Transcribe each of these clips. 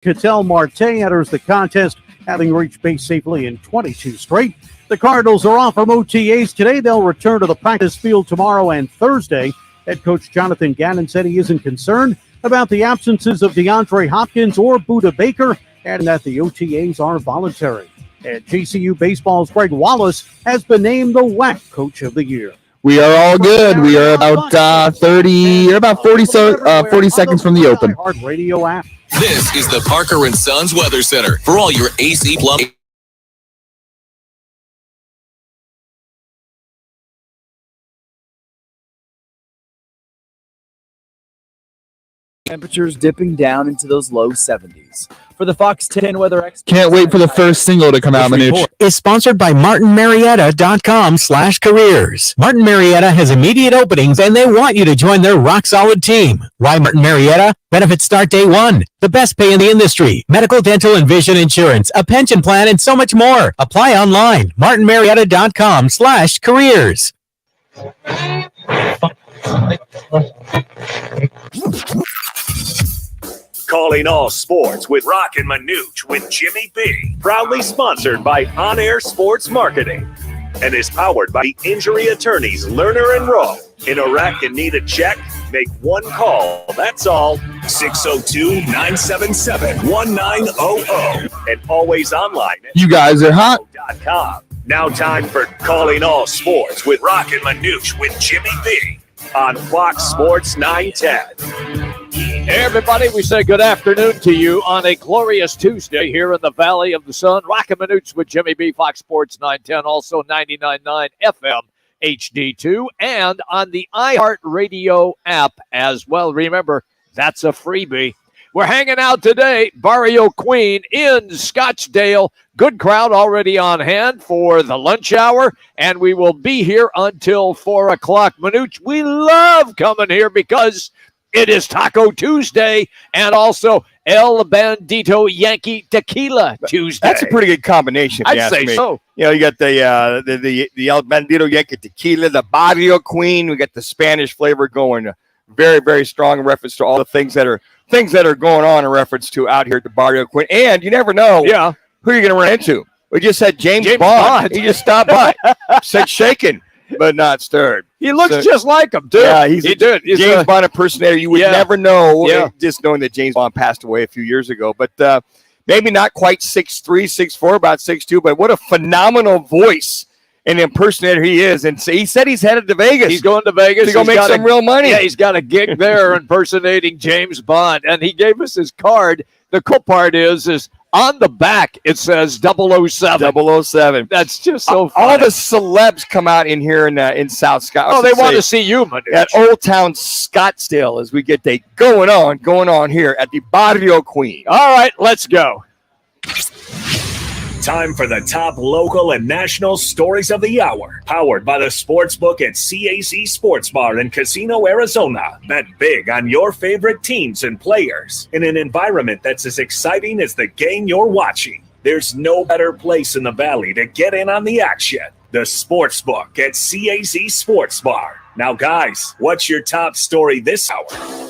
Ketel Marte enters the contest, having reached base safely in 22 straight. The Cardinals are off from OTAs today. They'll return to the practice field tomorrow and Thursday. Head coach Jonathan Gannon said he isn't concerned about the absences of DeAndre Hopkins or Budda Baker, adding that the OTAs are voluntary. And GCU Baseball's Greg Wallace has been named the WAC Coach of the Year. We are all good. We are about 40 seconds from the open. Radio app. This is the Parker & Sons Weather Center for all your AC plumbing. Temperatures dipping down into those low 70s. For the Fox 10 weather expert. Can't wait for the first single to come out, Manuch. Is sponsored by martinmarietta.com/careers. Martin Marietta has immediate openings and they want you to join their rock solid team. Why Martin Marietta? Benefits start day one. The best pay in the industry. Medical, dental, and vision insurance, a pension plan, and so much more. Apply online. martinmarietta.com/careers. Calling all sports with Roc and Manuch with Jimmy B. Proudly sponsored by On Air Sports Marketing and is powered by the injury attorneys Lerner and Rowe. In Iraq and need a check? Make one call. That's all. 602-977-1900 and always online at You guys are hot. .com. Now time for Calling All Sports with Roc and Manuch with Jimmy B on Fox Sports 910. Hey, everybody, we say good afternoon to you on a glorious Tuesday here in the Valley of the Sun. Roc and Manuch with Jimmy B, Fox Sports 910, also 99.9 FM HD2, and on the iHeartRadio app as well. Remember, that's a freebie. We're hanging out today, Barrio Queen in Scottsdale. Good crowd already on hand for the lunch hour, and we will be here until 4 o'clock. Manuch, we love coming here because it is Taco Tuesday and also El Bandito Yankee Tequila Tuesday. That's a pretty good combination, if you I'd ask say me. so. You know, you got the El Bandito Yankee Tequila, the Barrio Queen. We got the Spanish flavor going. Very, very strong in reference to all the things that are going on in reference to out here at the Barrio Queen. And you never know who you're going to run into. We just had James Bond. He just stopped by, said shaken, but not stirred. He looks just like him, too. Yeah, he's a James Bond impersonator. You would never know, just knowing that James Bond passed away a few years ago. But maybe not quite 6'3", 6'4", about 6'2", but what a phenomenal voice and impersonator he is. And so he said he's headed to Vegas. He's going to Vegas to go make some real money. Yeah, he's got a gig there impersonating James Bond. And he gave us his card. The cool part is on the back, it says 007. 007. That's just so funny. All the celebs come out in here in South Scottsdale. Oh, they want to see you, Manuch. At Old Town Scottsdale as we get the going on here at the Barrio Queen. All right, let's go. Time for the top local and national stories of the hour. Powered by the Sportsbook at CAC Sports Bar in Casino, Arizona. Bet big on your favorite teams and players in an environment that's as exciting as the game you're watching. There's no better place in the Valley to get in on the action. The Sportsbook at CAC Sports Bar. Now, guys, what's your top story this hour?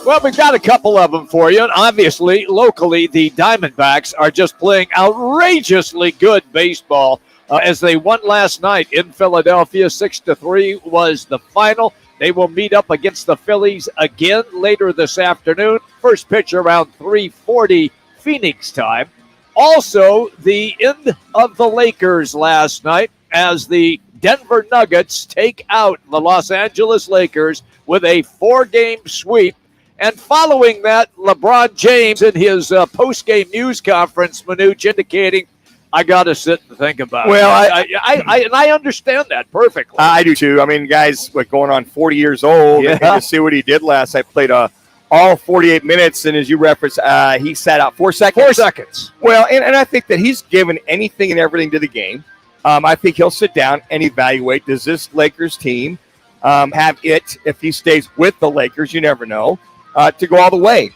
Well, we've got a couple of them for you. And obviously, locally, the Diamondbacks are just playing outrageously good baseball as they won last night in Philadelphia. 6-3 was the final. They will meet up against the Phillies again later this afternoon. First pitch around 3:40 Phoenix time. Also, the end of the Lakers last night as the Denver Nuggets take out the Los Angeles Lakers with a 4-game sweep. And following that, LeBron James in his post-game news conference, Manuch, indicating, I got to sit and think about it. Well, I understand that perfectly. I do too. I mean, guys, going on 40 years old, and to see what he did last night, played all 48 minutes, and as you referenced, he sat out 4 seconds. 4 seconds. Well, and I think that he's given anything and everything to the game. I think he'll sit down and evaluate, does this Lakers team have it, if he stays with the Lakers, you never know, to go all the way.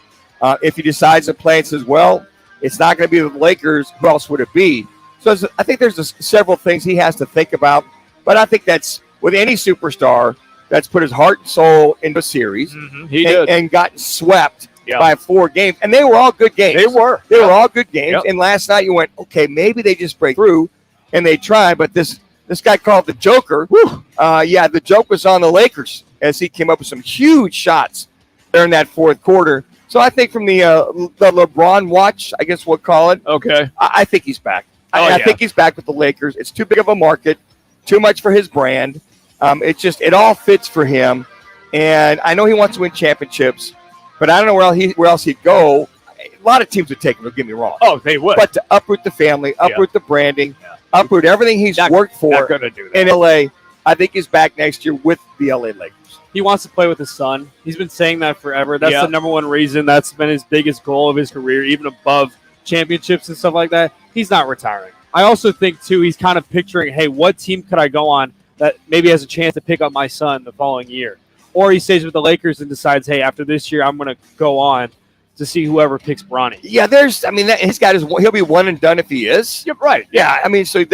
If he decides to play and says, well, it's not going to be the Lakers, who else would it be? So I think there's several things he has to think about, but I think that's with any superstar that's put his heart and soul into a series He did. and gotten swept by 4 games, and they were all good games. They were all good games. And last night you went, okay, maybe they just break through, and they try. But this guy called the Joker. The joke was on the Lakers as he came up with some huge shots there in that fourth quarter. So I think from the LeBron watch, I guess we'll call it. Okay, I think he's back. I think he's back with the Lakers. It's too big of a market, too much for his brand. It all fits for him. And I know he wants to win championships, but I don't know where else he'd go. A lot of teams would take him, don't get me wrong. Oh, they would. But to uproot the family, uproot the branding, uproot everything he's worked for not gonna do that. in LA, I think he's back next year with the LA Lakers. He wants to play with his son. He's been saying that forever. That's the number one reason. That's been his biggest goal of his career, even above championships and stuff like that. He's not retiring. I also think, too, he's kind of picturing, hey, what team could I go on that maybe has a chance to pick up my son the following year? Or he stays with the Lakers and decides, hey, after this year, I'm going to go on to see whoever picks Bronny. Yeah, he'll be one and done if he is. You're right. Yeah, I mean, so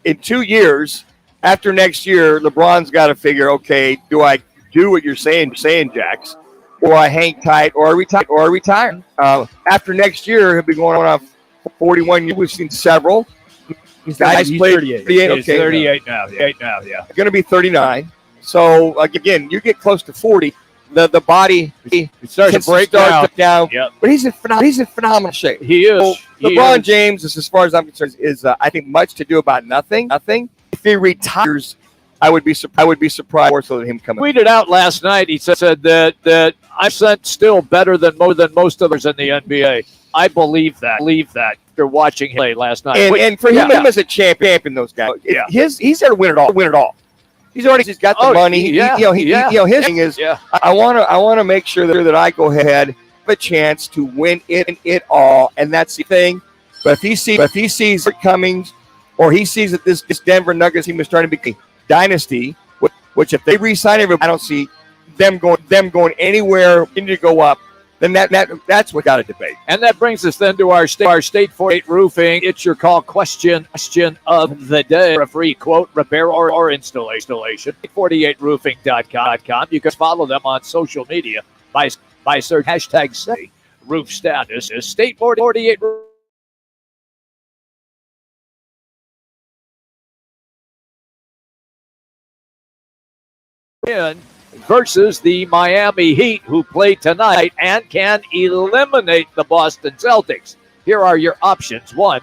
in 2 years, after next year, LeBron's got to figure, okay, do I do what you're saying, Jax, or I hang tight, or I retire? After next year, he'll be going on 41 years. We've seen several. He's 38. 38. Okay, 38 now. Yeah. Going to be 39. So again, you get close to 40, the body it starts to break down. Yep. But he's in phenomenal shape. He is. So LeBron James, as far as I'm concerned, is I think much to do about nothing. If he retires, I would be surprised more so than him coming. Tweeted out last night. He said that I'm still better than most others in the NBA. I believe that. After watching him play last night, and for him as a champion, those guys, he's there to win it all. He's got the money. His thing is, I want to make sure that I go ahead, have a chance to win it all, and that's the thing. But if he sees it coming, or he sees that this Denver Nuggets team is starting to become a dynasty, which if they re-sign everybody, I don't see them going anywhere. Need to go up. Then that's what got to debate. And that brings us then to our State 48 Roofing. It's your call question of the day. For a free quote, repair, or installation. 48roofing.com. You can follow them on social media by search hashtag say roof status is State 48 in versus the Miami Heat, who play tonight and can eliminate the Boston Celtics. Here are your options. 1,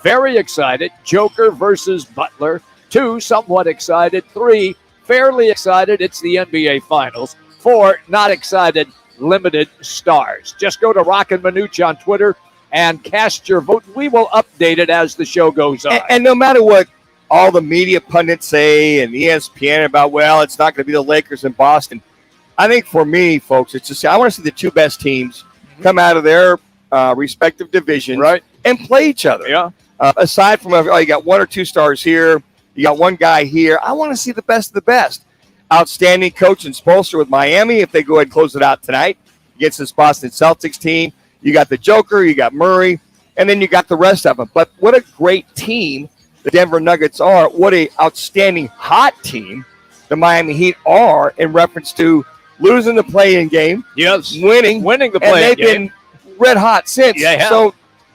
very excited, Joker versus Butler. 2, somewhat excited. 3, fairly excited, it's the NBA Finals. 4, not excited, limited stars. Just go to Roc and Manuch on Twitter and cast your vote. We will update it as the show goes on. And no matter what all the media pundits say and ESPN about, well, it's not going to be the Lakers in Boston. I think for me, folks, it's just I want to see the two best teams come out of their respective divisions and play each other. Yeah. Aside from, you got 1 or 2 stars here, you got one guy here. I want to see the best of the best. Outstanding coach and Spoelstra with Miami, if they go ahead and close it out tonight against this Boston Celtics team. You got the Joker, you got Murray, and then you got the rest of them. But what a great team the Denver Nuggets are. What a outstanding hot team the Miami Heat are in reference to losing the play-in game, winning the play-in game. And they've been red hot since. Yeah. So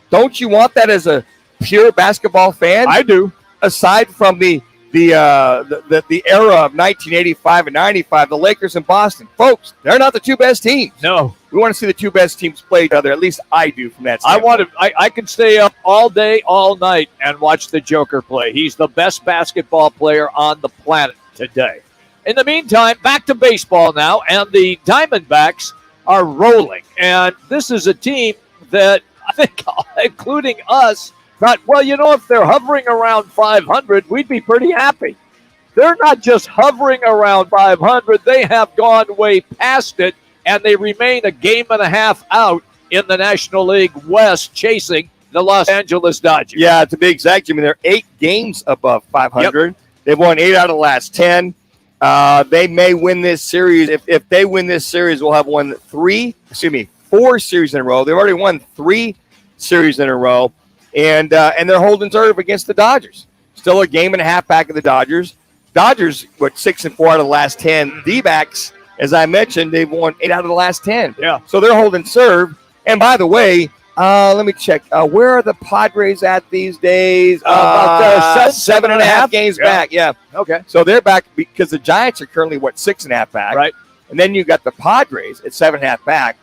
don't you want that as a pure basketball fan? I do. Aside from the era of 1985 and 95, the Lakers and Boston. Folks, they're not the two best teams. No. We want to see the two best teams play each other. At least I do from that standpoint. I can stay up all day, all night, and watch the Joker play. He's the best basketball player on the planet today. In the meantime, back to baseball now, and the Diamondbacks are rolling. And this is a team that I think, including us, thought, well, if they're hovering around 500, we'd be pretty happy. They're not just hovering around 500. They have gone way past it, and they remain a game and a half out in the National League West, chasing the Los Angeles Dodgers. Yeah, to be exact, Jimmy, they're 8 games above 500. Yep. They've won 8 out of the last 10. They may win this series. If they win this series, we'll have won 4 series in a row. They've already won 3 series in a row, and they're holding serve against the Dodgers. Still a game and a half back of the Dodgers. 6-4 out of the last 10. D-backs As I mentioned, they've won 8 out of the last 10. Yeah. So they're holding serve. And by the way, let me check. Where are the Padres at these days? About 7.5 games back. Yeah. Okay. So they're back because the Giants are currently, 6.5 back? Right. And then you got the Padres at 7.5 back.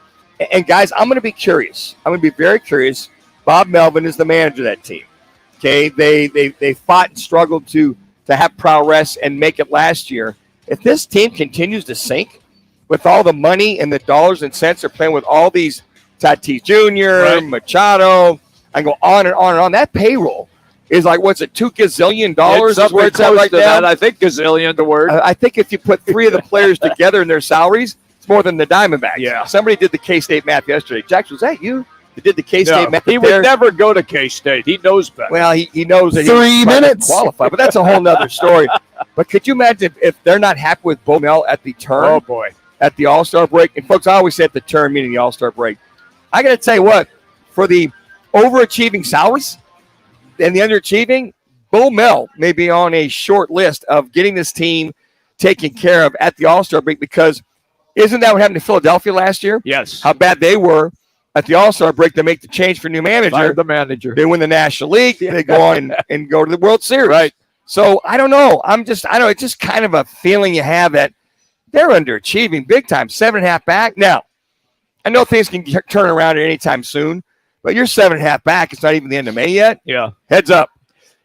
And guys, I'm going to be curious. I'm going to be very curious. Bob Melvin is the manager of that team. Okay. They fought and struggled to have prowess and make it last year. If this team continues to sink with all the money and the dollars and cents they're playing with all these Tatis Jr., Machado, I go on and on and on. That payroll is like, what's it, $2 gazillion? It's where it's at right now. I think gazillion the word. I think if you put 3 of the players together in their salaries, it's more than the Diamondbacks. Yeah. Somebody did the K-State math yesterday. Jax, was that you that did the K-State math? He would never go to K-State. He knows better. Well, he knows that 3 minutes qualify, but that's a whole nother story. But could you imagine if they're not happy with Bo Mel at the turn? Oh, boy. At the All-Star break. And, folks, I always say at the turn, meaning the All-Star break. I got to tell you what, for the overachieving salaries and the underachieving, Bo Mel may be on a short list of getting this team taken care of at the All-Star break, because isn't that what happened to Philadelphia last year? Yes. How bad they were at the All-Star break to make the change for new manager. Fired the manager. They win the National League. They go on and go to the World Series. Right. So I don't know. I know it's just kind of a feeling you have that they're underachieving big time. 7.5 back. Now, I know things can turn around at any time soon, but you're 7.5 back. It's not even the end of May yet. Yeah. Heads up.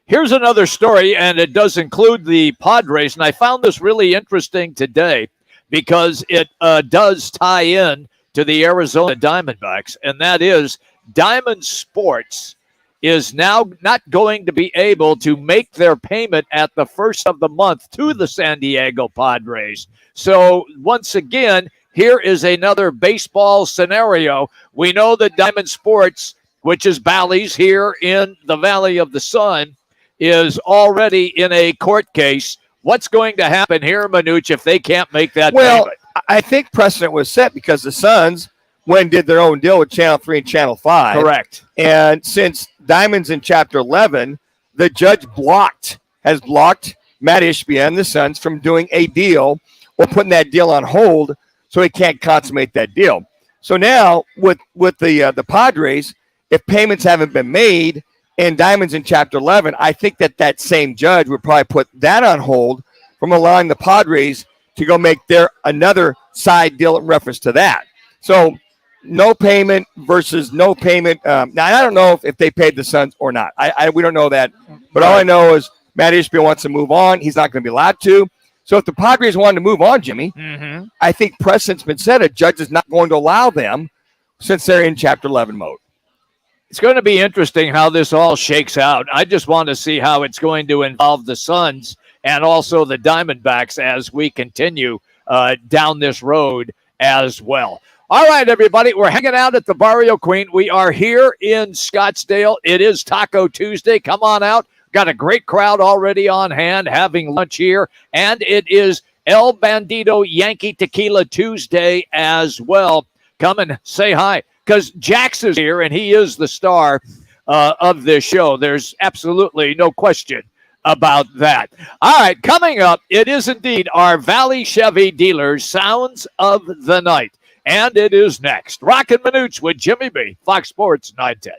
Here's another story, and it does include the Padres, and I found this really interesting today because it does tie in to the Arizona Diamondbacks, and that is Diamond Sports is now not going to be able to make their payment at the first of the month to the San Diego Padres. So once again, here is another baseball scenario. We know that Diamond Sports, which is Bally's here in the Valley of the Sun, is already in a court case. What's going to happen here, Manuch, if they can't make that payment? I think precedent was set because the Suns did their own deal with Channel 3 and Channel 5. Correct. And since Diamond's in Chapter 11, the judge has blocked Matt Ishbia and the Suns from doing a deal or putting that deal on hold so he can't consummate that deal. So now with the Padres, if payments haven't been made and Diamond's in Chapter 11, I think that same judge would probably put that on hold from allowing the Padres to go make their another side deal in reference to that. So no payment versus no payment. Now, I don't know if they paid the Suns or not. We don't know that. But all I know is Matt Ishbia wants to move on. He's not going to be allowed to. So if the Padres wanted to move on, Jimmy, I think precedent's been set. A judge is not going to allow them since they're in Chapter 11 mode. It's going to be interesting how this all shakes out. I just want to see how it's going to involve the Suns and also the Diamondbacks as we continue down this road as well. All right, everybody, we're hanging out at the Barrio Queen. We are here in Scottsdale. It is Taco Tuesday. Come on out. Got a great crowd already on hand having lunch here. And it is El Bandito Yankee Tequila Tuesday as well. Come and say hi, because Jax is here, and he is the star of this show. There's absolutely no question about that. All right, coming up, it is indeed our Valley Chevy dealers Sounds of the Night. And it is next. Roc and Manuch with Jimmy B. Fox Sports 910.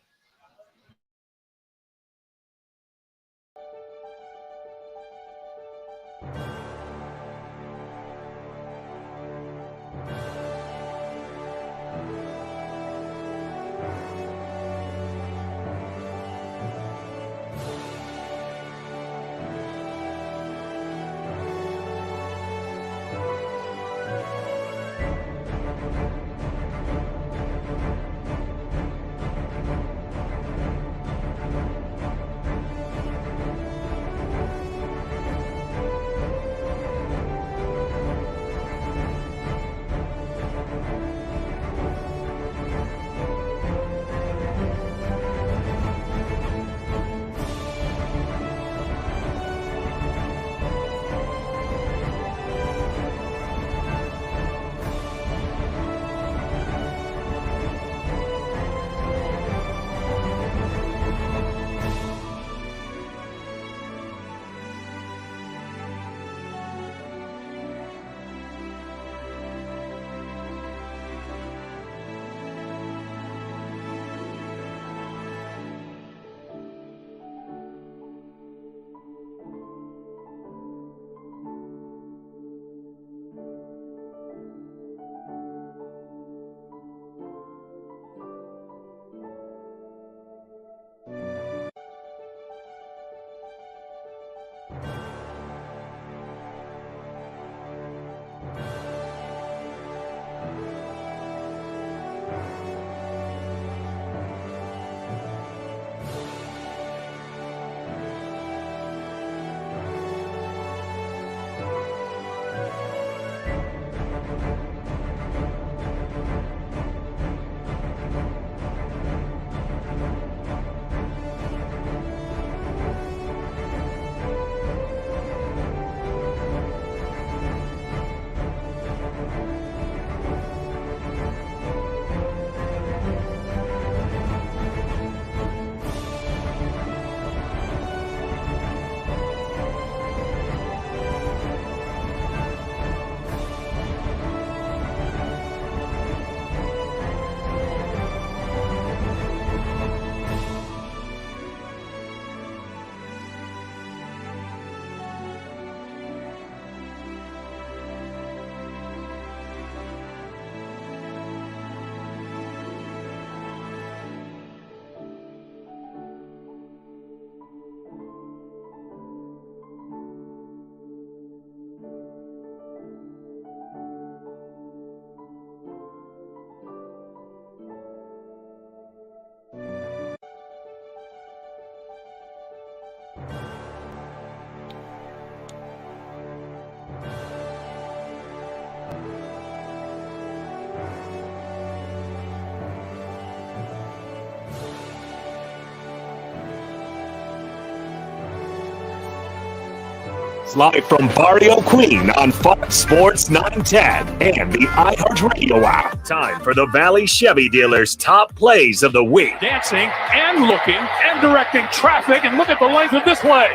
Live from Barrio Queen on Fox Sports 910 and the iHeartRadio app. Time for the Valley Chevy Dealers' top plays of the week. Dancing and looking and directing traffic, and look at the length of this play.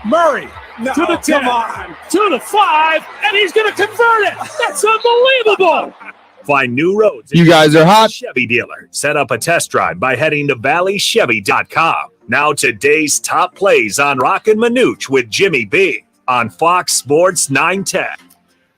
Murray to the 10, to the 5, and he's going to convert it. That's unbelievable. Find new roads. You guys are hot. Chevy dealer. Set up a test drive by heading to valleychevy.com. Now today's top plays on Roc and Manuch with Jimmy B on Fox Sports 910.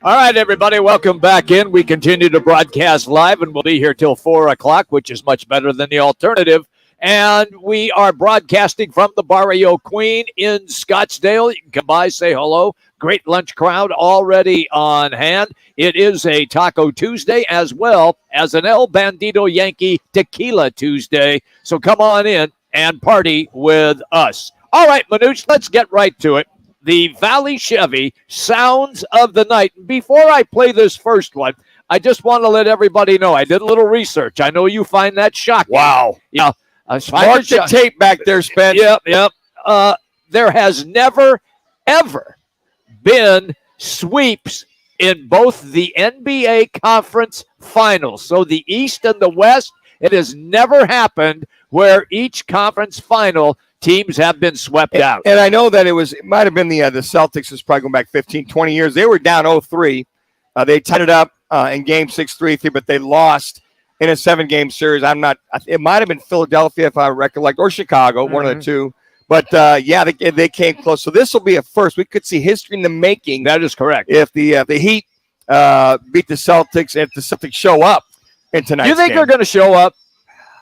All right, everybody, welcome back in. We continue to broadcast live, and we'll be here till 4 o'clock, which is much better than the alternative. And we are broadcasting from the Barrio Queen in Scottsdale. You can come by, say hello. Great lunch crowd already on hand. It is a Taco Tuesday as well as an El Bandito Yankee Tequila Tuesday. So come on in and party with us. All right, Manuch, let's get right to it. The Valley Chevy Sounds of the Night. Before I play this first one, I just want to let everybody know I did a little research. I know you find that shocking. Wow. Yeah. Mark the tape back there, Spence. Yep. There has never, ever been sweeps in both the NBA conference finals. So the East and the West, it has never happened where each conference final teams have been swept out. And I know that it might have been the Celtics is probably going back 15, 20 years. They were down 0-3. They tied it up in game 6, 3-3, but they lost in a 7-game series. It might have been Philadelphia, if I recollect, or Chicago, one of the two. But, they came close. So this will be a first. We could see history in the making. That is correct. If the Heat beat the Celtics, if the Celtics show up in tonight's game. You think they're going to show up?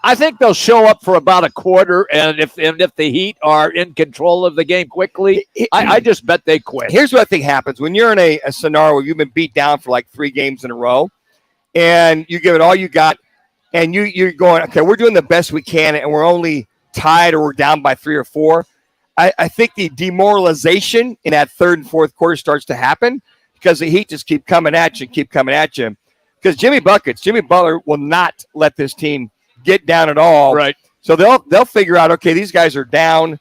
I think they'll show up for about a quarter, and if the Heat are in control of the game quickly, I just bet they quit. Here's what I think happens. When you're in a scenario where you've been beat down for like 3 games in a row, and you give it all you got, and you're going, okay, we're doing the best we can, and we're only tied or we're down by 3 or 4, I think the demoralization in that 3rd and 4th quarter starts to happen because the Heat just keep coming at you. Because Jimmy Butler will not let this team get down at all. Right. So they'll figure out, okay, these guys are down.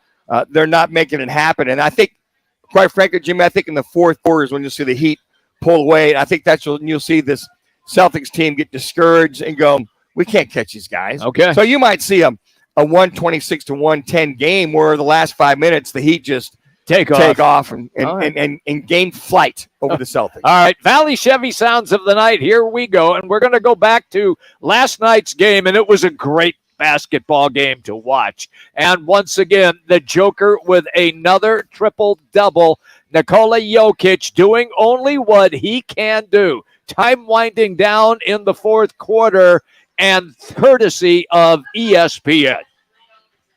They're not making it happen. And I think, quite frankly, Jimmy, I think in the 4th quarter is when you'll see the Heat pull away. And I think that's when you'll see this Celtics team get discouraged and go, we can't catch these guys. Okay. So you might see a 126-110 game where the last 5 minutes the Heat just take off and gain flight over the Celtics. All right, Valley Chevy Sounds of the Night. Here we go, and we're going to go back to last night's game, and it was a great basketball game to watch. And once again, the Joker with another triple-double. Nikola Jokic doing only what he can do. Time winding down in the 4th quarter, and courtesy of ESPN.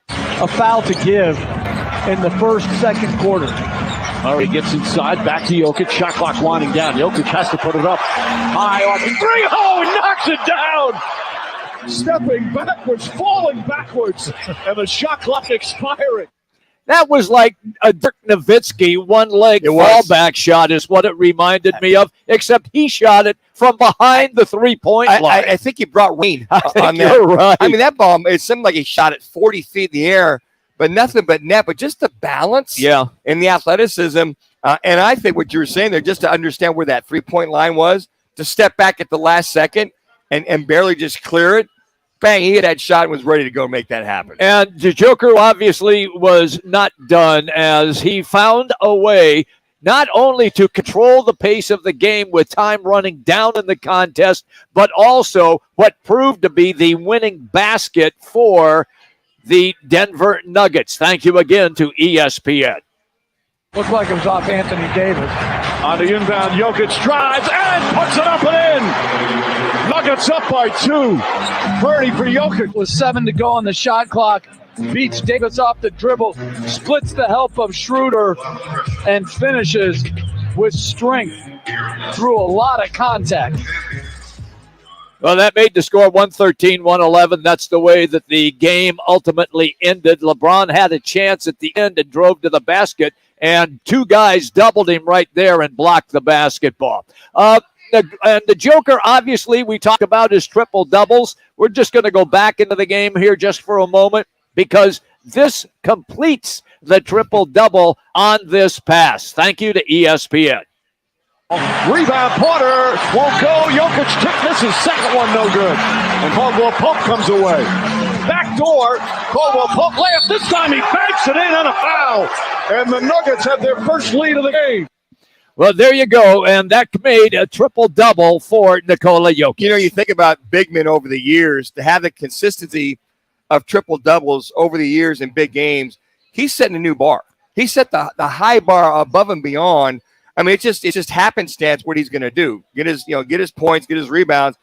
A foul to give in the 2nd quarter. Murray gets inside, back to Jokic. Shot clock winding down. Jokic has to put it up high off the 3. Oh, he knocks it down. Stepping backwards, falling backwards, and the shot clock expiring. That was like a Dirk Nowitzki one-leg fallback shot is what it reminded me of, except he shot it from behind the 3-point line. I think he brought rain on that. You're right. I mean, that ball, it seemed like he shot it 40 feet in the air, but nothing but net, but just the balance and the athleticism. And I think what you were saying there, just to understand where that 3-point line was, to step back at the last second and barely just clear it. Bang, he had that shot and was ready to go make that happen. And the Joker obviously was not done as he found a way not only to control the pace of the game with time running down in the contest, but also what proved to be the winning basket for the Denver Nuggets. Thank you again to ESPN. Looked like it was off Anthony Davis. On the inbound, Jokic drives and puts it up and in. Nuggets up by 2. Purdy for Jokic with 7 to go on the shot clock. Beats Davis off the dribble. Splits the help of Schroeder and finishes with strength through a lot of contact. Well, that made the score 113-111. That's the way that the game ultimately ended. LeBron had a chance at the end and drove to the basket, and 2 guys doubled him right there and blocked the basketball. And the Joker, obviously, we talk about his triple-doubles. We're just going to go back into the game here just for a moment because This completes the triple-double on this pass. Thank you to ESPN. Rebound, Porter won't go. Jokic this is second one, no good. And Caldwell Pope comes away. Back door, Caldwell Pope layup. This time he banks it in on a foul. And the Nuggets have their first lead of the game. Well, there you go, and that made a triple-double for Nikola Jokic. You know, you think about big men over the years, to have the consistency of triple-doubles over the years in big games, he's setting a new bar. He set the high bar above and beyond. I mean, it's just happenstance what he's going to do. Get his points, get his rebounds,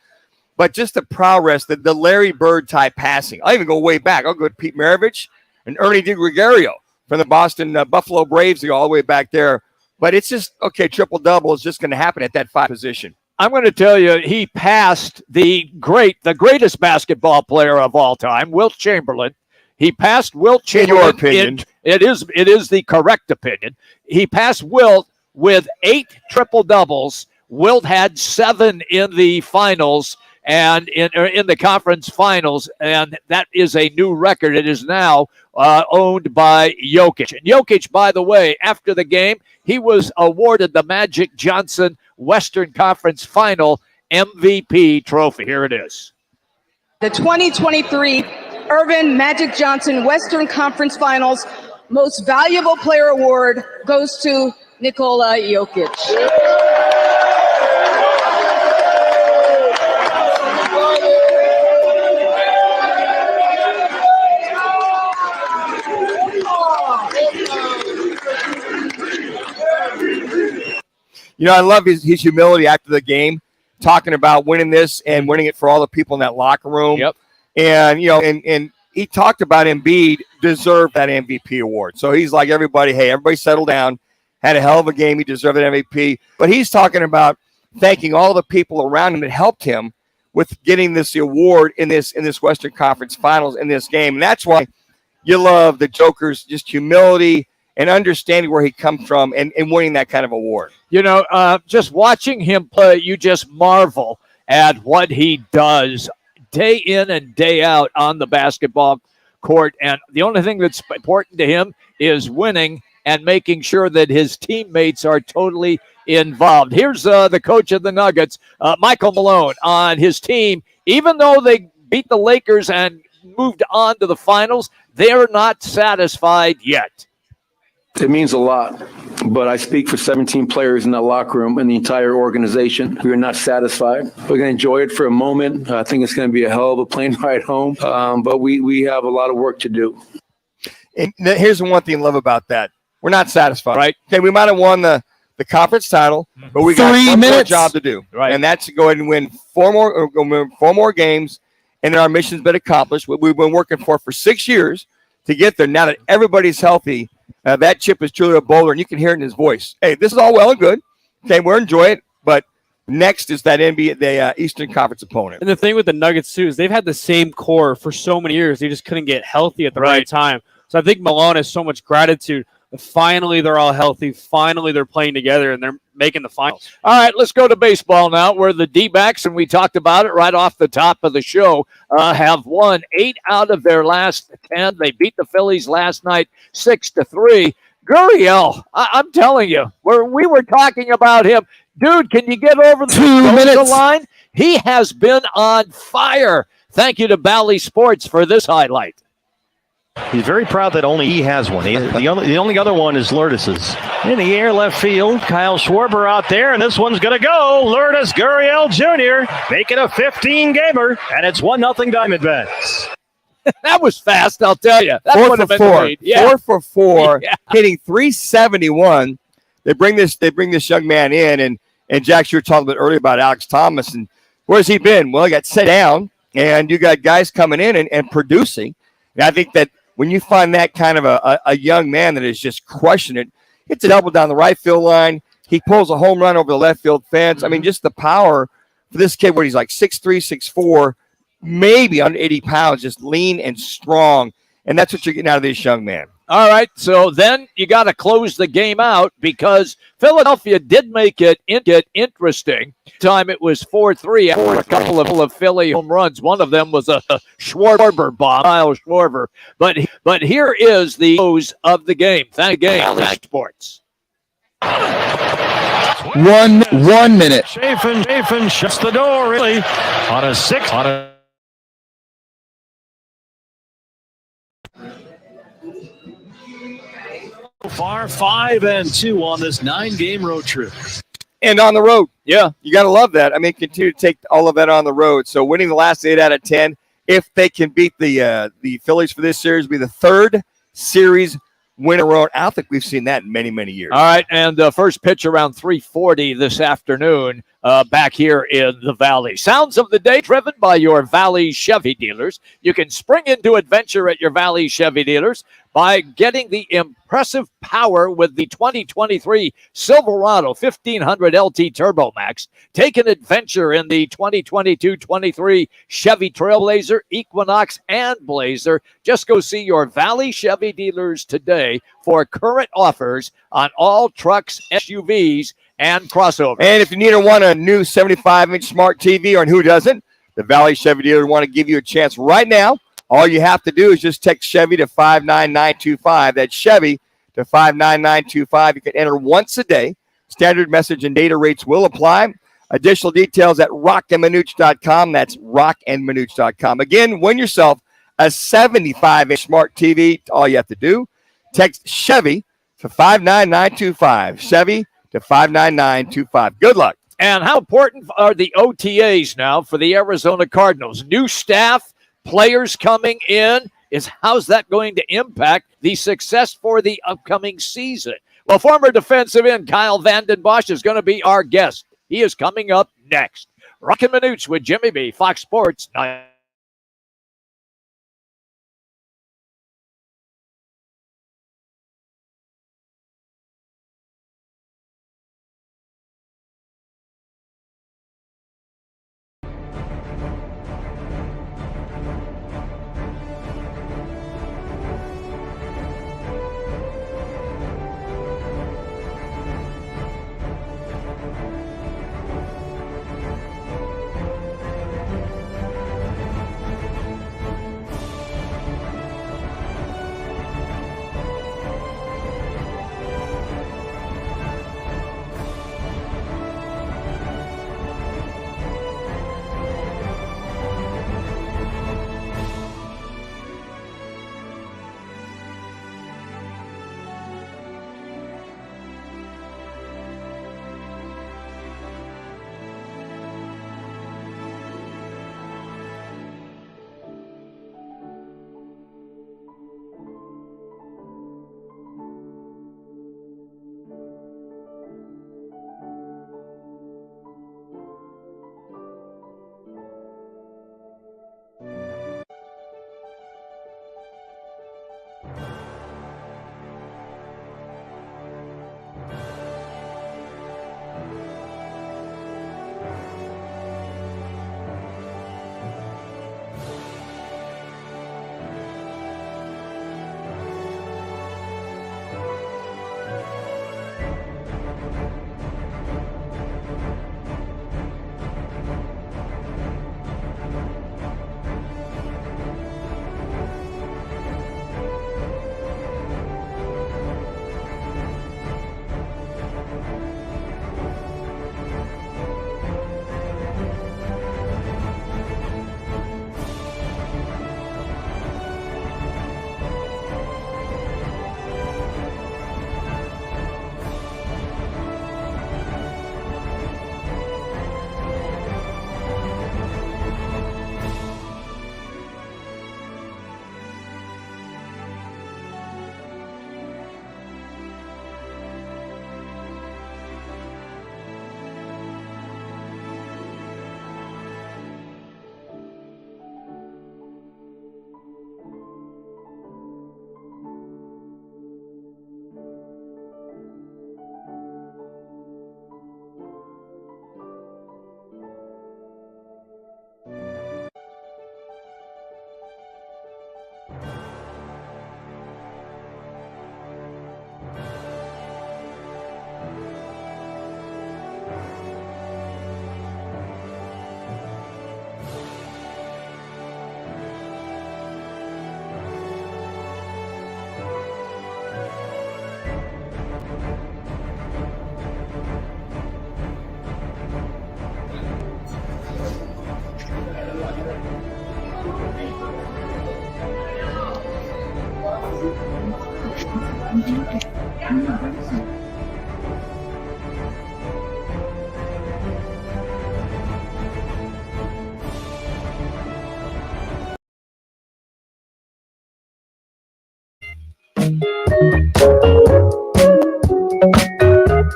but just the prowess, the Larry Bird type passing. I'll even go way back. I'll go to Pete Maravich and Ernie DiGregorio from the Boston Buffalo Braves. They go all the way back there. But it's just, okay, triple-double is just going to happen at that 5 position. I'm going to tell you, he passed the greatest basketball player of all time, Wilt Chamberlain. He passed Wilt Chamberlain. In your opinion. It is the correct opinion. He passed Wilt with 8 triple-doubles. Wilt had 7 in the finals and in the conference finals, and that is a new record. It is now owned by Jokic. And Jokic, by the way, after the game, he was awarded the Magic Johnson Western Conference Final MVP trophy. Here it is. The 2023 Irvin Magic Johnson Western Conference Finals Most Valuable Player Award goes to Nikola Jokic. You know, I love his humility after the game, talking about winning this and winning it for all the people in that locker room. Yep. And, you know, and he talked about Embiid deserved that MVP award. So he's like, everybody settle down. Had a hell of a game. He deserved an MVP. But he's talking about thanking all the people around him that helped him with getting this award in this Western Conference Finals in this game. And that's why you love the Joker's just humility and understanding where he comes from and winning that kind of award. You know, just watching him play, you just marvel at what he does day in and day out on the basketball court. And the only thing that's important to him is winning and making sure that his teammates are totally involved. Here's the coach of the Nuggets, Michael Malone, on his team. Even though they beat the Lakers and moved on to the finals, they're not satisfied yet. It means a lot, but I speak for 17 players in that locker room and the entire organization. We are not satisfied. We're going to enjoy it for a moment. I think it's going to be a hell of a plane ride home, but we have a lot of work to do. And here's the one thing I love about that. We're not satisfied, right? Okay, we might have won the conference title, but we got one more job to do, right? And that's to go ahead and win four more games, and our mission's been accomplished. What we've been working for 6 years to get there. Now that everybody's healthy, that chip is truly a bowler, and you can hear it in his voice. Hey, this is all well and good. Okay, we're enjoying it, but next is that the Eastern Conference opponent. And the thing with the Nuggets, too, is they've had the same core for so many years. They just couldn't get healthy at the right time. So I think Malone has so much gratitude. Finally, they're all healthy. Finally, they're playing together, and they're making the finals. All right, let's go to baseball now, where the D-backs, and we talked about it right off the top of the show, have won 8 out of their last 10. They beat the Phillies last night 6-3. Gurriel, I'm telling you, we were talking about him. Dude, can you get over the 2 minutes line? He has been on fire. Thank you to Bally Sports for this highlight. He's very proud that only he has one. The only other one is Lourdes'. In the air left field, Kyle Schwarber out there, and this one's going to go. Lourdes Gurriel Jr. making a 15-gamer, and it's 1-0 Diamondbacks. That was fast, I'll tell you. That 4 for 4. Yeah. 4 for 4, hitting .371. They bring this young man in, and Jack, you were talking about earlier about Alex Thomas, and where's he been? Well, he got set down, and you got guys coming in and producing. And I think that when you find that kind of a young man that is just crushing it, hits a double down the right field line. He pulls a home run over the left field fence. I mean, just the power for this kid where he's like 6'3", 6'4", maybe under 80 pounds, just lean and strong. And that's what you're getting out of this young man. All right, so then you got to close the game out because Philadelphia did make it interesting. Time it was 4-3 after a couple of Philly home runs. One of them was a Schwarber bomb, Kyle Schwarber. But here is the close of the game. Thank you, Sports. 1 minute. Chafin shuts the door really on a 6 on a. So far 5-2 on this 9-game road trip. And on the road. Yeah, you got to love that. I mean, continue to take all of that on the road. So winning the last 8 out of 10, if they can beat the Phillies for this series, will be the 3rd series win in a row. I don't think we've seen that in many, many years. All right, and the first pitch around 3:40 this afternoon back here in the Valley. Sounds of the day driven by your Valley Chevy dealers. You can spring into adventure at your Valley Chevy dealers by getting the impressive power with the 2023 Silverado 1500 LT Turbo Max. Take an adventure in the 2022-23 Chevy Trailblazer, Equinox, and Blazer. Just go see your Valley Chevy dealers today for current offers on all trucks, SUVs, and crossovers. And if you need or want a new 75-inch smart TV, or who doesn't, the Valley Chevy dealer want to give you a chance right now. All you have to do is just text Chevy to 59925. That's Chevy to 59925. You can enter once a day. Standard message and data rates will apply. Additional details at rocandmanuch.com. That's rocandmanuch.com. Again, win yourself a 75-inch smart TV. All you have to do, text Chevy to 59925. Chevy to 59925. Good luck. And how important are the OTAs now for the Arizona Cardinals? New staff, players coming in. How's that going to impact the success for the upcoming season? Well, former defensive end Kyle Vanden Bosch is going to be our guest. He is coming up next. Roc and Manuch with Jimmy B, Fox Sports 9.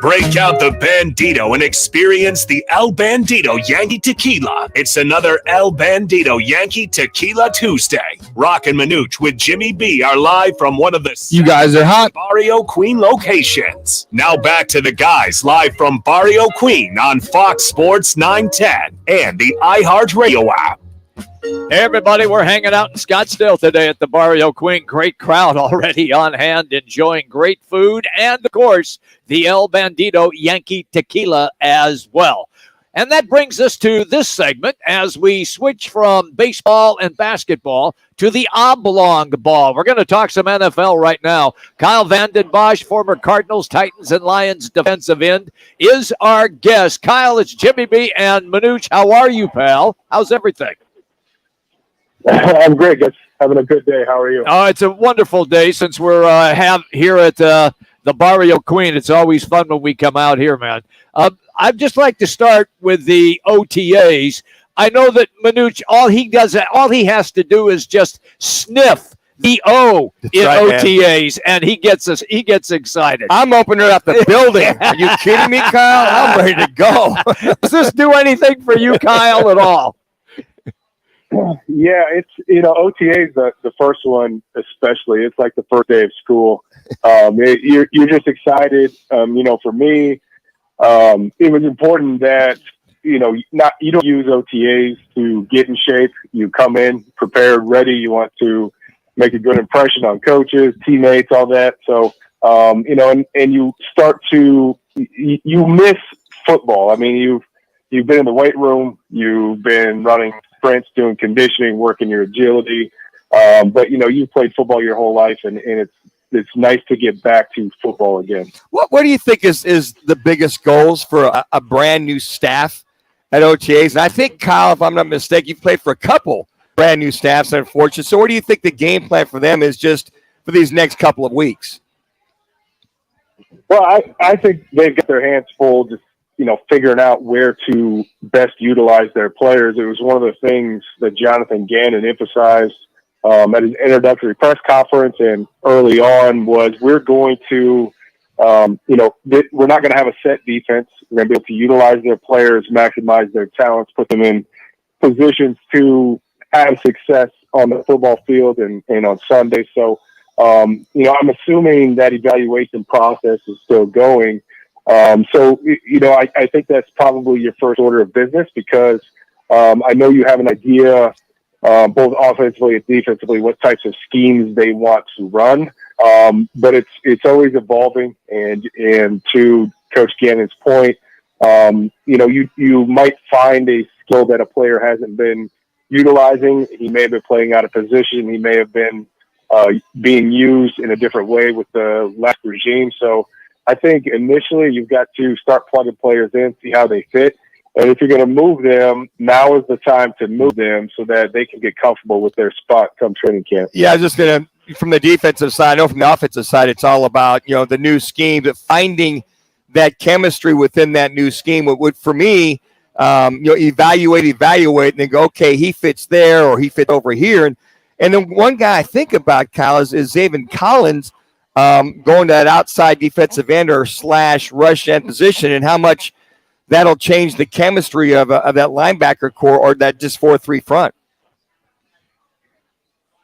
Break out the Bandito and experience the El Bandito Yankee Tequila. It's another El Bandito Yankee Tequila Tuesday. Roc and Manuch with Jimmy B are live from one of the You guys are hot. Barrio Queen locations. Now back to the guys live from Barrio Queen on Fox Sports 910 and the iHeartRadio app. Hey everybody, we're hanging out in Scottsdale today at the Barrio Queen. Great crowd already on hand, enjoying great food and, of course, the El Bandito Yankee Tequila as well. And that brings us to this segment as we switch from baseball and basketball to the oblong ball. We're going to talk some NFL right now. Kyle Vanden Bosch, former Cardinals, Titans, and Lions defensive end, is our guest. Kyle, it's Jimmy B and Manuch. How are you, pal? How's everything? I'm great, guys. Having a good day. How are you? Oh, it's a wonderful day since we're here at the Barrio Queen. It's always fun when we come out here, man. I'd just like to start with the OTAs. I know that Manuch, all he has to do is just sniff the O in OTAs, man. And he gets excited. I'm opening up the building. Are you kidding me, Kyle? I'm ready to go. Does this do anything for you, Kyle, at all? Yeah, it's, OTA is the first one, especially. It's like the first day of school. You're just excited. For me, it was important that, you don't use OTAs to get in shape. You come in prepared, ready. You want to make a good impression on coaches, teammates, all that. So, and you start to, you miss football. I mean, you've been in the weight room, you've been running sprints, doing conditioning, working your agility. But you've played football your whole life, and it's nice to get back to football again. What do you think is the biggest goals for a brand new staff at OTAs? And I think, Kyle, if I'm not mistaken, you've played for a couple brand new staffs, unfortunately. So what do you think the game plan for them is just for these next couple of weeks? Well, I think they've got their hands full just, figuring out where to best utilize their players. It was one of the things that Jonathan Gannon emphasized at his introductory press conference and early on was we're going to, we're not going to have a set defense. We're going to be able to utilize their players, maximize their talents, put them in positions to have success on the football field and on Sunday. So, I'm assuming that evaluation process is still going. I think that's probably your first order of business because I know you have an idea both offensively and defensively what types of schemes they want to run. But it's always evolving. And to Coach Gannon's point, you might find a skill that a player hasn't been utilizing. He may have been playing out of position. He may have been being used in a different way with the last regime. So I think initially you've got to start plugging players in, see how they fit. And if you're going to move them, now is the time to move them so that they can get comfortable with their spot come training camp. Yeah, I was just going to, from the defensive side, I know from the offensive side, it's all about, the new scheme, but finding that chemistry within that new scheme would for me, evaluate, and then go, okay, he fits there or he fits over here. And then one guy I think about, Kyle, is Zaven Collins going to that outside defensive end or / rush end position and how much that'll change the chemistry of that linebacker core or that just 4-3 front.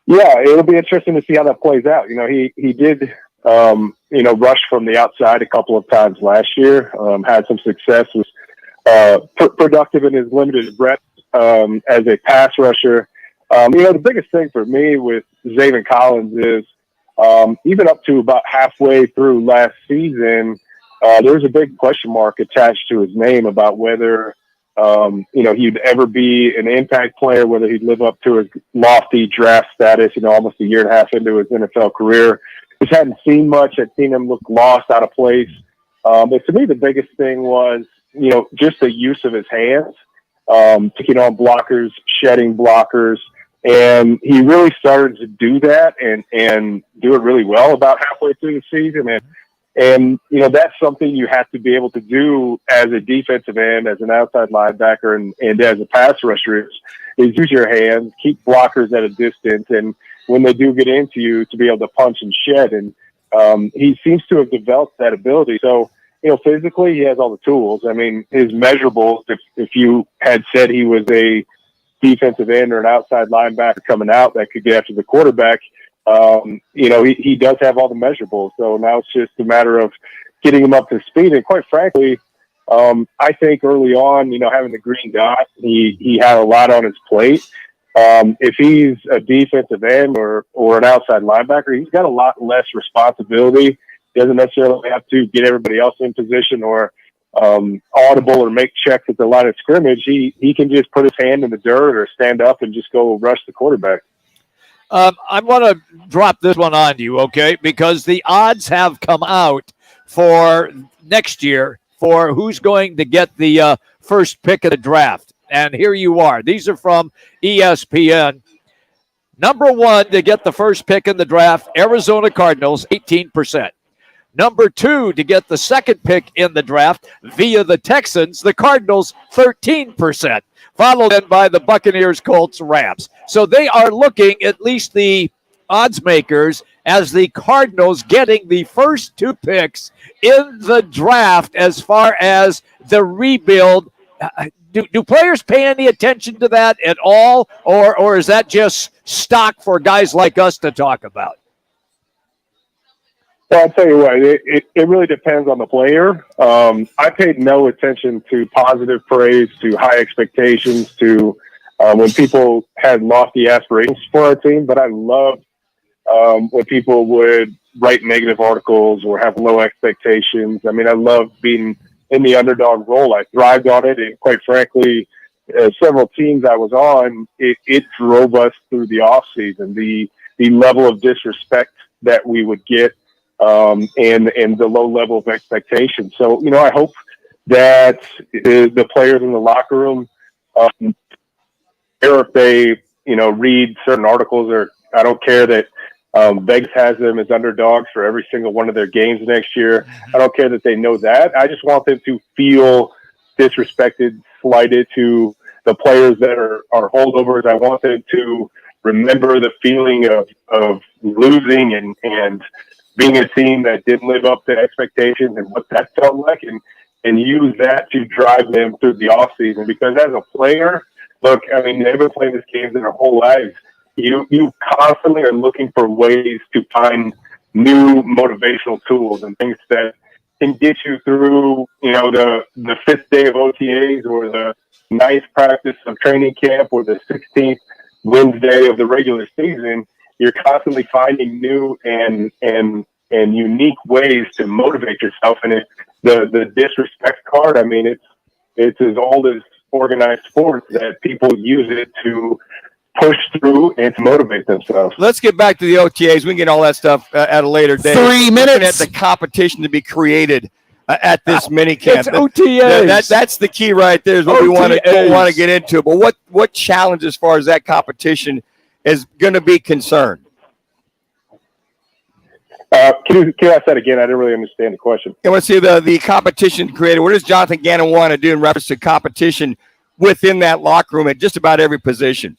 Yeah, it'll be interesting to see how that plays out. He did, rush from the outside a couple of times last year, had some success, was productive in his limited reps as a pass rusher. The biggest thing for me with Zaven Collins is even up to about halfway through last season, there was a big question mark attached to his name about whether, he'd ever be an impact player, whether he'd live up to his lofty draft status, almost a year and a half into his NFL career. just hadn't seen much. I'd seen him look lost, out of place. But to me, the biggest thing was, just the use of his hands, picking on blockers, shedding blockers. And he really started to do that and do it really well about halfway through the season. And that's something you have to be able to do as a defensive end, as an outside linebacker, and as a pass rusher is use your hands, keep blockers at a distance, and when they do get into you, to be able to punch and shed. And he seems to have developed that ability. So, physically, he has all the tools. I mean, his measurables, if you had said he was a defensive end or an outside linebacker coming out that could get after the quarterback, he does have all the measurables. So now it's just a matter of getting him up to speed. And quite frankly, I think early on, having the green dot, he had a lot on his plate. If he's a defensive end or an outside linebacker, he's got a lot less responsibility. He doesn't necessarily have to get everybody else in position or audible or make checks at the line of scrimmage. He can just put his hand in the dirt or stand up and just go rush the quarterback. I want to drop this one on you, okay? Because the odds have come out for next year for who's going to get the first pick of the draft. And here you are. These are from ESPN. Number one to get the first pick in the draft, Arizona Cardinals, 18%. Number two to get the second pick in the draft via the Texans, the Cardinals, 13%. Followed then by the Buccaneers, Colts, Rams. So they are looking, at least the odds makers, as the Cardinals getting the first two picks in the draft as far as the rebuild. Do players pay any attention to that at all, or is that just stock for guys like us to talk about? Well, I'll tell you what, it really depends on the player. I paid no attention to positive praise, to high expectations, to when people had lofty aspirations for our team, but I loved when people would write negative articles or have low expectations. I mean, I love being in the underdog role. I thrived on it, and quite frankly, several teams I was on, it drove us through the offseason. The level of disrespect that we would get, and the low level of expectation. So, I hope that the players in the locker room, if they, read certain articles, or I don't care that Vegas has them as underdogs for every single one of their games next year. I don't care that they know that. I just want them to feel disrespected, slighted to the players that are holdovers. I want them to remember the feeling of losing and being a team that didn't live up to expectations and what that felt like, and use that to drive them through the offseason. Because as a player, look, I mean, they've been playing this game their whole lives. You constantly are looking for ways to find new motivational tools and things that can get you through, the fifth day of OTAs or the ninth practice of training camp or the 16th Wednesday of the regular season. You're constantly finding new and unique ways to motivate yourself. And the disrespect card, I mean, it's as old as organized sports, that people use it to push through and to motivate themselves. Let's get back to the OTAs. We can get all that stuff at a later date. 3 minutes. Looking at the competition to be created at this minicamp. It's OTAs. That's the key right there, is what we want to get into. But what challenge as far as that competition is going to be concerned? Can you ask that again? I didn't really understand the question. I want to see the competition created. What does Jonathan Gannon want to do in reference to competition within that locker room at just about every position?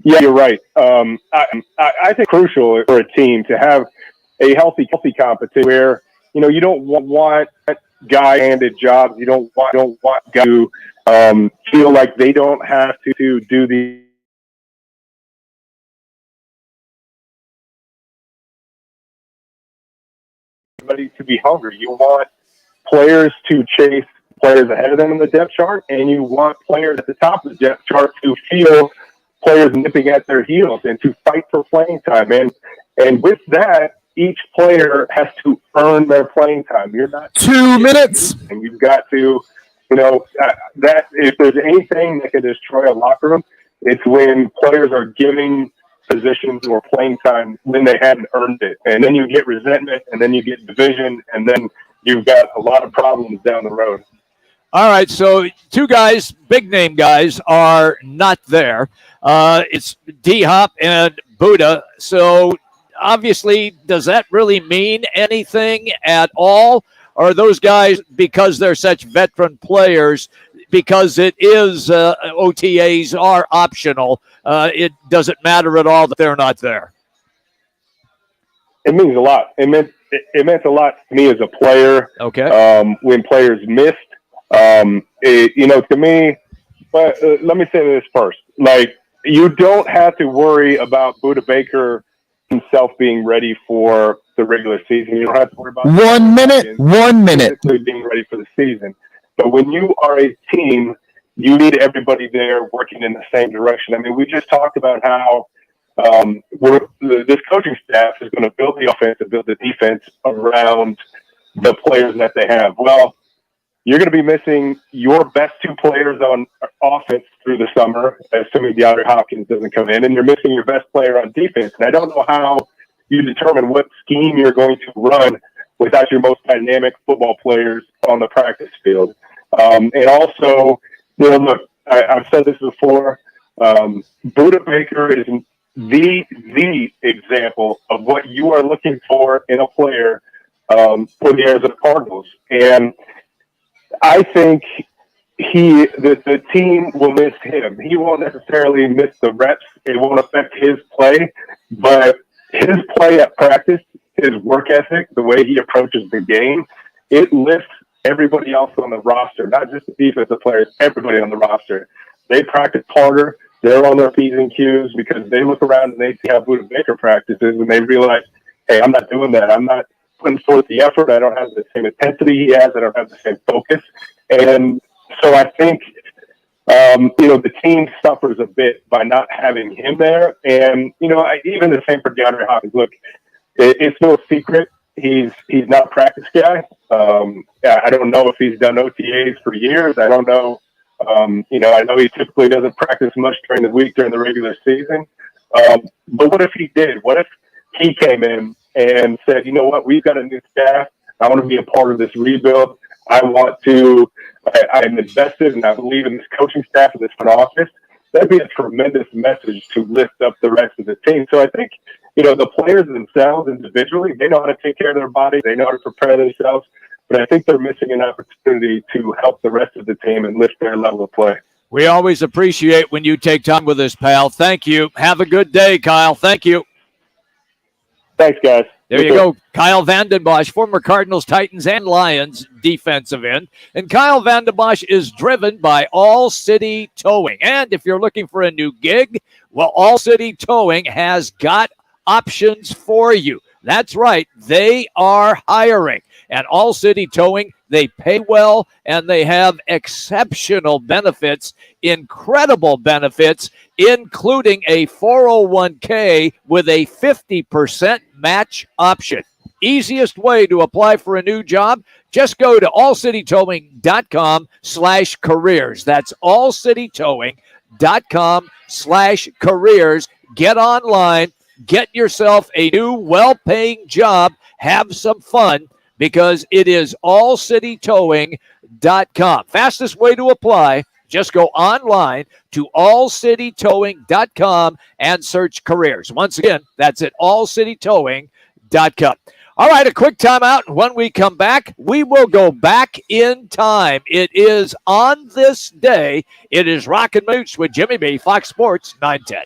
Yeah, you're right. I think it's crucial for a team to have a healthy competition where, you don't want guy-handed jobs. You don't want guys to feel like they don't have to do the to be hungry. You want players to chase players ahead of them in the depth chart, and you want players at the top of the depth chart to feel players nipping at their heels and to fight for playing time. And with that, each player has to earn their playing time. You're not 2 minutes, and you've got to, that if there's anything that can destroy a locker room, it's when players are giving positions or playing time when they hadn't earned it. And then you get resentment, and then you get division, and then you've got a lot of problems down the road. All right, so two guys, big name guys, are not there. It's D-Hop and Buddha. So obviously, does that really mean anything at all? Or are those guys, because they're such veteran players, because it is OTAs are optional, it doesn't matter at all that they're not there? It means a lot. It meant a lot to me as a player. Okay. When players missed. To me, but let me say this first. Like, you don't have to worry about Buddha Baker himself being ready for the regular season. You don't have to worry about 1 minute. 1 minute. being ready for the season. But when you are a team, you need everybody there working in the same direction. I mean, we just talked about how this coaching staff is going to build the offense and build the defense around the players that they have. Well, you're going to be missing your best two players on offense through the summer, assuming DeAndre Hopkins doesn't come in, and you're missing your best player on defense. And I don't know how you determine what scheme you're going to run without your most dynamic football players on the practice field. And also, look, I've said this before, Buddha Baker is the example of what you are looking for in a player for the Arizona Cardinals. And I think the team will miss him. He won't necessarily miss the reps. It won't affect his play, but his play at practice, his work ethic, the way he approaches the game, it lifts everybody else on the roster, not just the defensive players, everybody on the roster. They practice harder. They're on their P's and Q's because they look around and they see how Buddha Baker practices, and they realize, hey, I'm not doing that. I'm not putting forth the effort. I don't have the same intensity he has. I don't have the same focus. And so I think, the team suffers a bit by not having him there. And, even the same for DeAndre Hopkins. Look, it's no secret. He's not a practice guy. I don't know if he's done OTAs for years. I don't know. I know he typically doesn't practice much during the week, during the regular season. But what if he did? What if he came in and said, you know what, we've got a new staff. I want to be a part of this rebuild. I'm invested and I believe in this coaching staff and this front office. That'd be a tremendous message to lift up the rest of the team. So I think, the players themselves individually, they know how to take care of their body. They know how to prepare themselves. But I think they're missing an opportunity to help the rest of the team and lift their level of play. We always appreciate when you take time with us, pal. Thank you. Have a good day, Kyle. Thank you. Thanks, guys. There you go. Kyle Vanden Bosch, former Cardinals, Titans, and Lions defensive end. And Kyle Vanden Bosch is driven by All City Towing. And if you're looking for a new gig, well, All City Towing has got options for you. That's right. They are hiring. And All City Towing, they pay well, and they have exceptional benefits, incredible benefits, including a 401k with a 50% match option. Easiest way to apply for a new job, just go to allcitytowing.com/careers. That's allcitytowing.com/careers. Get online, get yourself a new well-paying job, have some fun, because it is allcitytowing.com. Fastest way to apply, just go online to allcitytowing.com and search careers. Once again, that's at allcitytowing.com. All right, a quick timeout. And when we come back, we will go back in time. It is on this day. It is Roc and Manuch with Jimmy B, Fox Sports 910.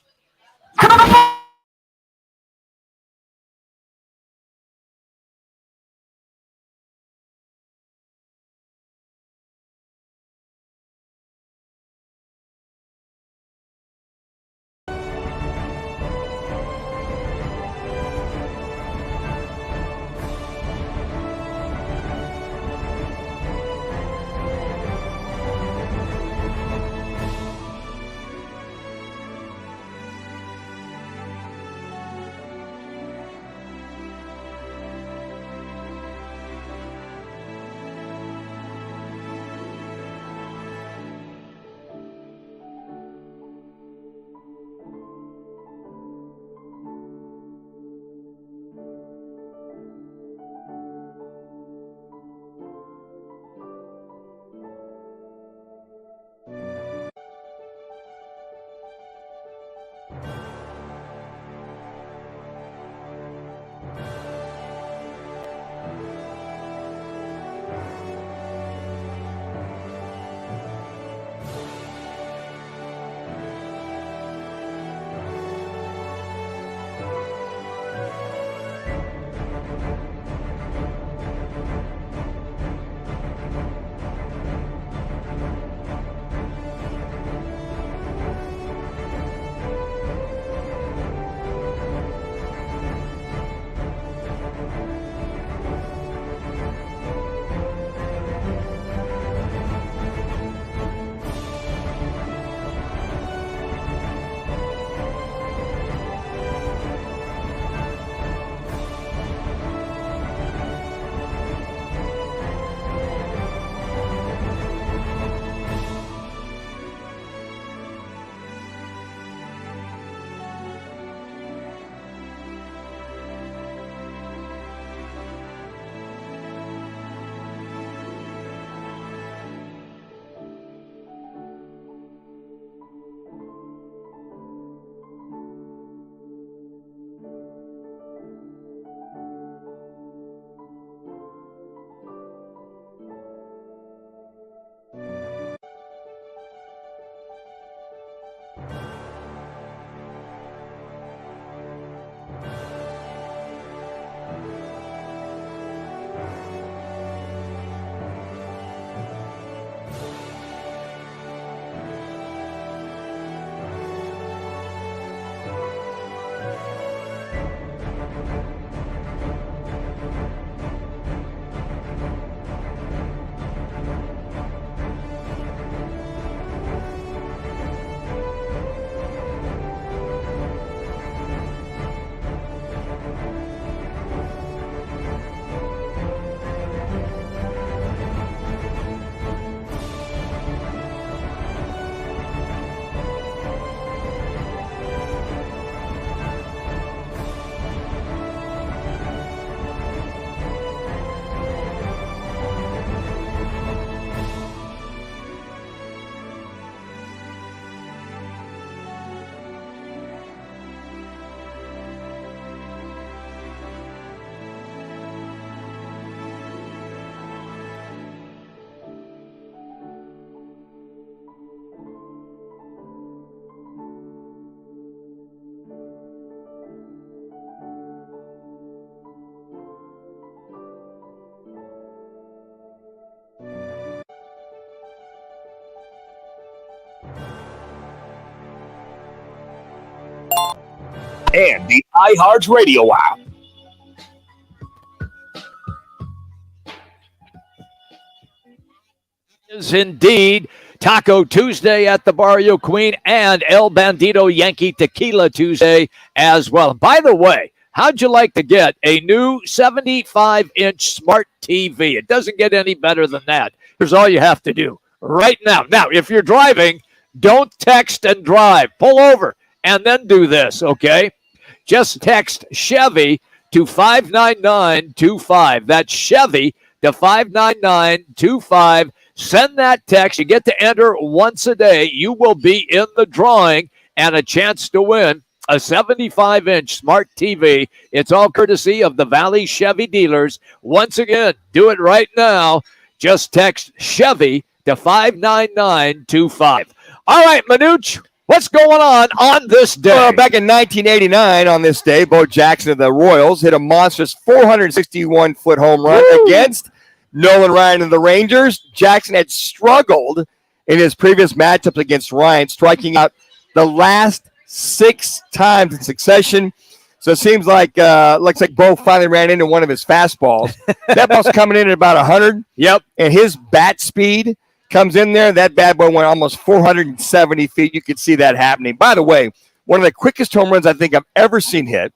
and the iHeart Radio app. Is indeed Taco Tuesday at the Barrio Queen and El Bandito Yankee Tequila Tuesday as well. By the way, how'd you like to get a new 75-inch smart TV? It doesn't get any better than that. Here's all you have to do right now. Now, if you're driving, don't text and drive. Pull over and then do this, okay? Just text Chevy to 59925. That's Chevy to 59925. Send that text. You get to enter once a day. You will be in the drawing and a chance to win a 75-inch smart TV. It's all courtesy of the Valley Chevy dealers. Once again, do it right now. Just text Chevy to 59925. All right, Manuch, what's going on this day? Well, back in 1989 on this day, Bo Jackson of the Royals hit a monstrous 461-foot home run against Nolan Ryan and the Rangers. Jackson had struggled in his previous matchups against Ryan, striking out the last 6 times in succession. So it seems like looks like Bo finally ran into one of his fastballs. That ball's coming in at about 100. Yep. And his bat speed comes in there. That bad boy went almost 470 feet. You could see that happening. By the way, one of the quickest home runs I think I've ever seen hit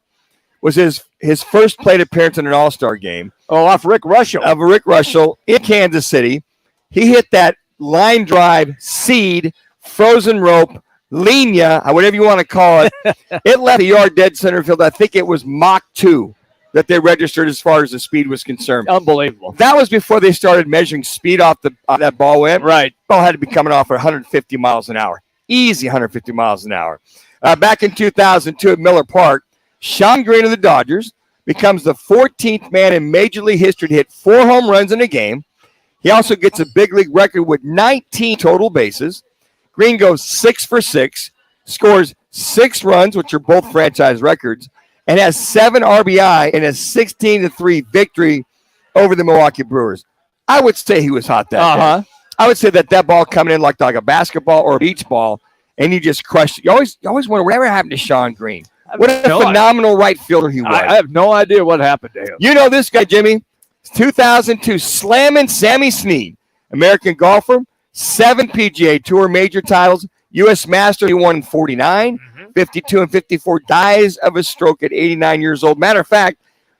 was his first plate appearance in an All-Star game. Oh, off Rick Russell. Of Rick Russell in Kansas City. He hit that line drive, seed, frozen rope, linea, whatever you want to call it. It left the yard dead center field. I think it was Mach 2 that they registered as far as the speed was concerned. Unbelievable. That was before they started measuring speed off that ball went. Right. Ball had to be coming off at 150 miles an hour. Easy 150 miles an hour. Back in 2002 at Miller Park, Sean Green of the Dodgers becomes the 14th man in Major League history to hit 4 home runs in a game. He also gets a big league record with 19 total bases. Green goes 6 for 6, scores 6 runs, which are both franchise records, and has 7 RBI in a 16-3 victory over the Milwaukee Brewers. I would say he was hot that day. I would say that ball coming in like a basketball or a beach ball, and he just crushed it. You always wonder whatever happened to Sean Green. What a phenomenal right fielder he was. I have no idea what happened to him. You know this guy, Jimmy. 2002, slamming Sammy Snead, American golfer, 7 PGA Tour major titles, U.S. Master, he won in 49, 52 and 54, dies of a stroke at 89 years old. Matter of fact,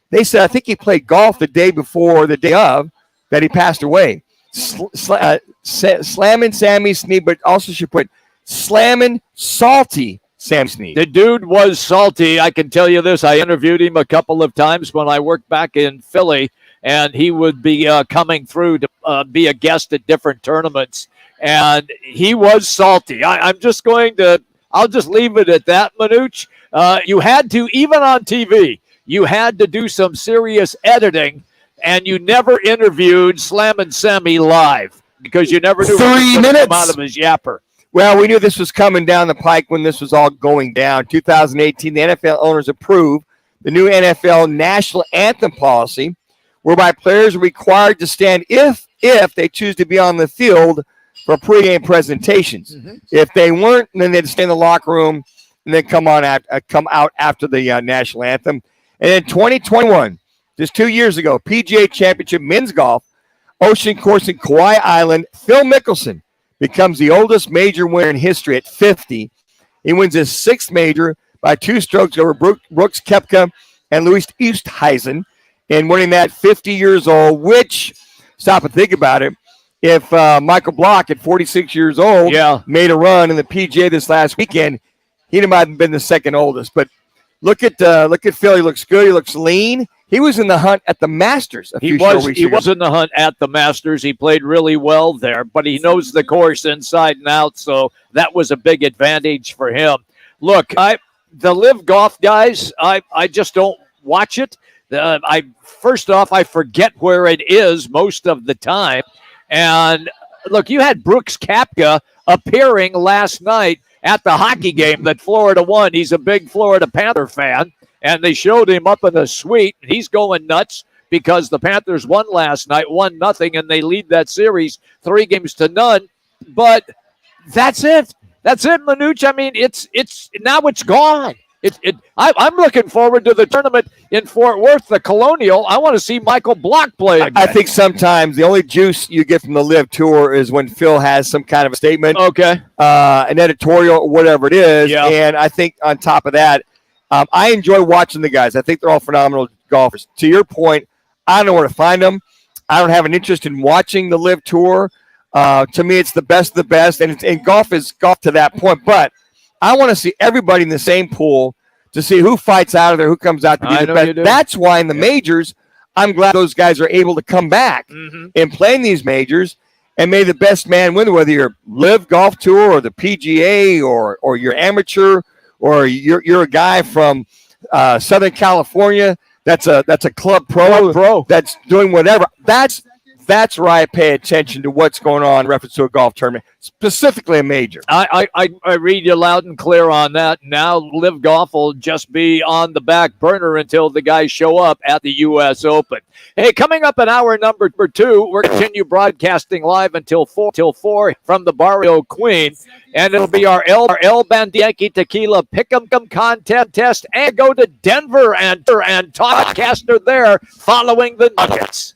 they said, I think he played golf the day before, the day of, that he passed away. Slamming Sammy Snead, but also should put slamming salty Sam Snead. The dude was salty. I can tell you this. I interviewed him a couple of times when I worked back in Philly, and he would be coming through to be a guest at different tournaments, and he was salty. I'll just leave it at that, Manuch. You had to, even on TV, you had to do some serious editing, and you never interviewed Slammin' Sammy live because you never knew 3 minutes come out of his yapper. Well, we knew this was coming down the pike when this was all going down. 2018, the NFL owners approved the new NFL national anthem policy, whereby players are required to stand if they choose to be on the field for pregame presentations. If they weren't, then they'd stay in the locker room and then come out after the national anthem. And in 2021, just 2 years ago, PGA Championship men's golf, Ocean Course in Kauai Island, Phil Mickelson becomes the oldest major winner in history at 50. He wins his 6th major by 2 strokes over Brooks Koepka and Louis Oosthuizen, and winning that 50 years old, which, stop and think about it, if Michael Block at 46 years old made a run in the PGA this last weekend, he might have been the 2nd oldest. But look at Phil. He looks good. He looks lean. He was in the hunt at the Masters a few short weeks ago. He was in the hunt at the Masters. He played really well there, but he knows the course inside and out, so that was a big advantage for him. Look, the live golf guys, I just don't watch it. First off, I forget where it is most of the time. And look, you had Brooks Koepka appearing last night at the hockey game that Florida won. He's a big Florida Panther fan, and they showed him up in the suite. He's going nuts because the Panthers won last night, 1-0, and they lead that series 3-0. But that's it. That's it, Manuch. I mean, it's now it's gone. I'm looking forward to the tournament in Fort Worth, the Colonial. I want to see Michael Block play again. I think sometimes the only juice you get from the Live Tour is when Phil has some kind of a statement, an editorial, or whatever it is. Yeah. And I think on top of that, I enjoy watching the guys. I think they're all phenomenal golfers. To your point, I don't know where to find them. I don't have an interest in watching the Live Tour. To me, it's the best of the best, and golf is golf to that point. But I want to see everybody in the same pool to see who fights out of there, who comes out to be the best. That's why in the majors, I'm glad those guys are able to come back and play in these majors, and may the best man win, whether you're Live Golf Tour or the PGA or you're amateur or you're a guy from Southern California that's a club pro that's doing whatever. That's where I pay attention to what's going on in reference to a golf tournament, specifically a major. I read you loud and clear on that. Now Live Golf will just be on the back burner until the guys show up at the U.S. Open. Hey, coming up in hour number 2, we're continue broadcasting live until 4 from the Barrio Queen, and it'll be our El Bandiaki Tequila Pick'em contest, and go to Denver and Todd Kastner there following the Nuggets.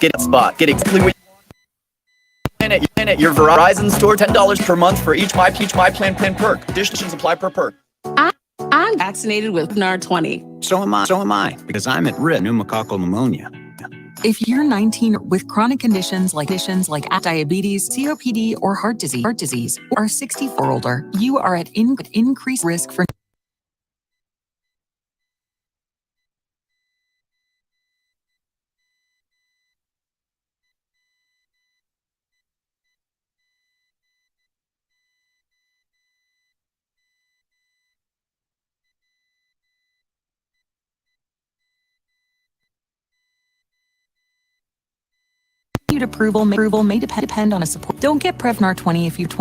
Get exactly what you in at your Verizon store. $10 per month for each my plan perk. Additions apply per perk. I'm vaccinated with Prevnar 20. So am I, because I'm at risk of pneumococcal pneumonia. If you're 19 with chronic conditions like diabetes, COPD, or heart disease, or 64 or older, you are at increased risk for approval may depend on a support. Don't get Prevnar 20 if you've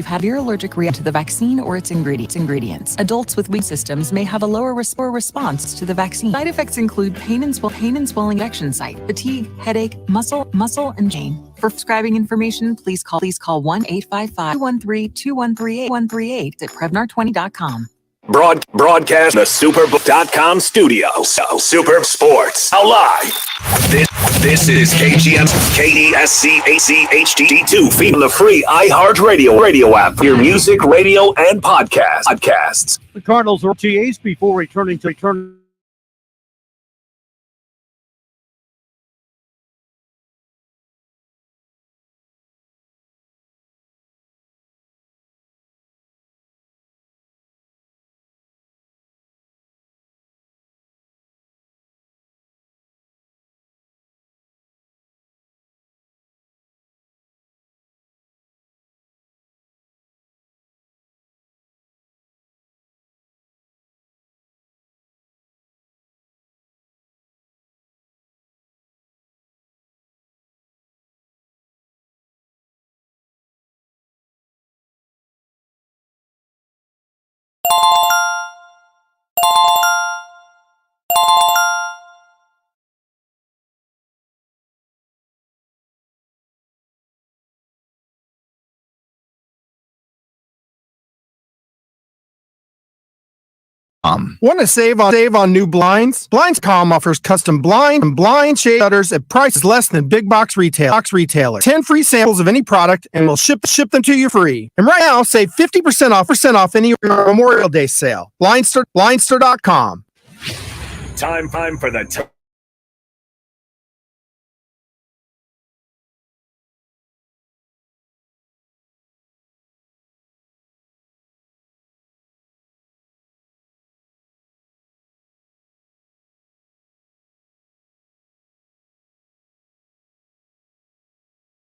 had severe allergic reaction to the vaccine or its ingredients. Adults with weak systems may have a lower response to the vaccine. Side effects include pain and swelling injection site, fatigue, headache, muscle and pain. For prescribing information, please call 1-855-213-2138 at Prevnar20.com. Broadcast the Superbook.com studio. Super Sports. Now live. This is KGM KDSC ACHD2 feed on the free iHeartRadio app for your music, radio, and podcasts. The Cardinals are OTAs before returning to Want to save on new blinds? Blinds.com offers custom blind shade shutters at prices less than big box retailer. 10 free samples of any product, and we'll ship them to you free. And right now, save 50% off any Memorial Day sale. Blindstore.com. Time for the